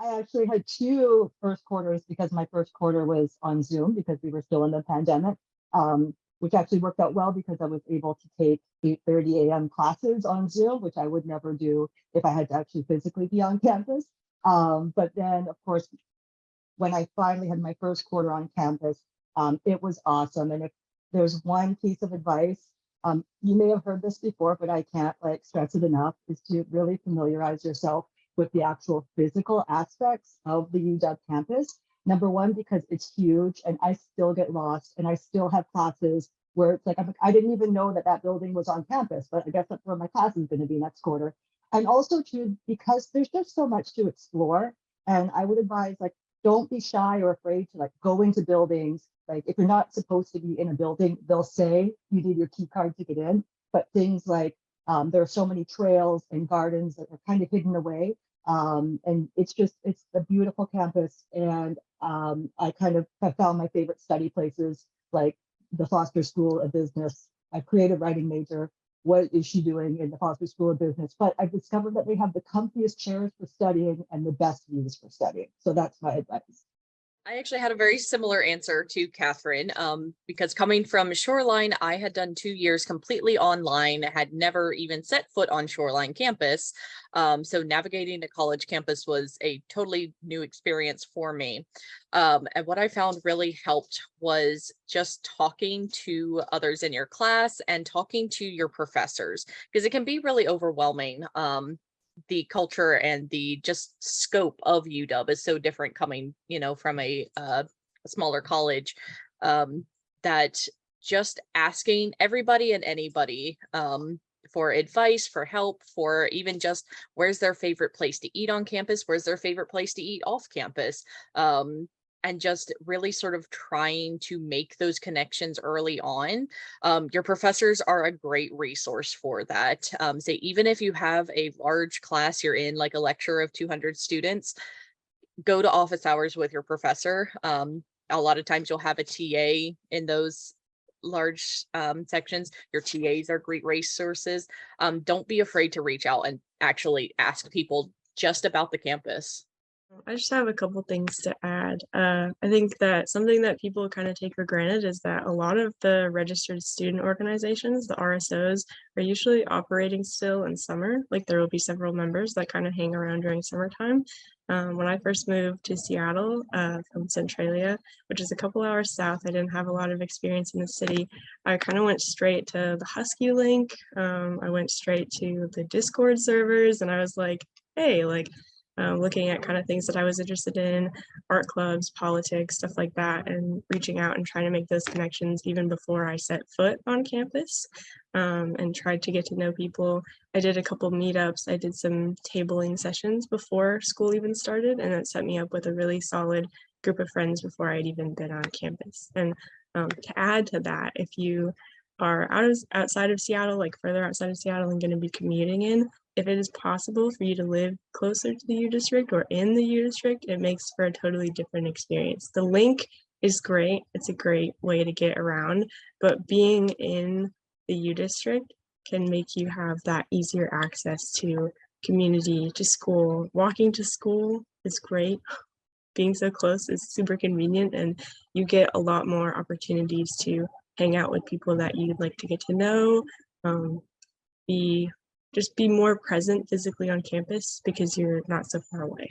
I actually had two first quarters because my first quarter was on Zoom because we were still in the pandemic, which actually worked out well because I was able to take 8:30 a.m. classes on Zoom, which I would never do if I had to actually physically be on campus. But then, of course, when I finally had my first quarter on campus, it was awesome. And if there's one piece of advice, you may have heard this before, but I can't like stress it enough, is to really familiarize yourself with the actual physical aspects of the UW campus. Number one, because it's huge and I still get lost and I still have classes where it's like, I didn't even know that that building was on campus, but I guess that's where my class is going to be next quarter. And also too, because there's just so much to explore. And I would advise like, don't be shy or afraid to like go into buildings. Like if you're not supposed to be in a building, they'll say you need your key card to get in. But things like there are so many trails and gardens that are kind of hidden away. And it's a beautiful campus. And I kind of have found my favorite study places like the Foster School of Business. I created writing major. What is she doing in the Foster School of Business? But I've discovered that they have the comfiest chairs for studying and the best views for studying. So that's my advice. I actually had a very similar answer to Catherine, because coming from Shoreline, I had done 2 years completely online, had never even set foot on Shoreline campus. So navigating a college campus was a totally new experience for me. And what I found really helped was just talking to others in your class and talking to your professors, because it can be really overwhelming. The culture and the just scope of UW is so different coming, from a smaller college, that just asking everybody and anybody for advice, for help, for even just where's their favorite place to eat on campus, where's their favorite place to eat off campus, and just really sort of trying to make those connections early on. Your professors are a great resource for that. Say, even if you have a large class you're in, like a lecture of 200 students, go to office hours with your professor. A lot of times you'll have a TA in those large sections. Your TAs are great resources. Don't be afraid to reach out and actually ask people just about the campus. I just have a couple things to add. I think that something that people kind of take for granted is that a lot of the registered student organizations, the RSOs, are usually operating still in summer. Like there will be several members that kind of hang around during summertime. When I first moved to Seattle from Centralia, which is a couple hours south, I didn't have a lot of experience in the city. I kind of went straight to the Husky link. I went straight to the Discord servers, and I was like, hey, looking at kind of things that I was interested in, art clubs, politics, stuff like that, and reaching out and trying to make those connections even before I set foot on campus, and tried to get to know people. I did a couple meetups. I did some tabling sessions before school even started, and that set me up with a really solid group of friends before I'd even been on campus. And to add to that, if you are outside of Seattle, like further outside of Seattle and going to be commuting in, if it is possible for you to live closer to the U District or in the U District, it makes for a totally different experience. The link is great. It's a great way to get around, but being in the U District can make you have that easier access to community, to school. Walking to school is great. Being so close is super convenient, and you get a lot more opportunities to hang out with people that you'd like to get to know, be more present physically on campus because you're not so far away.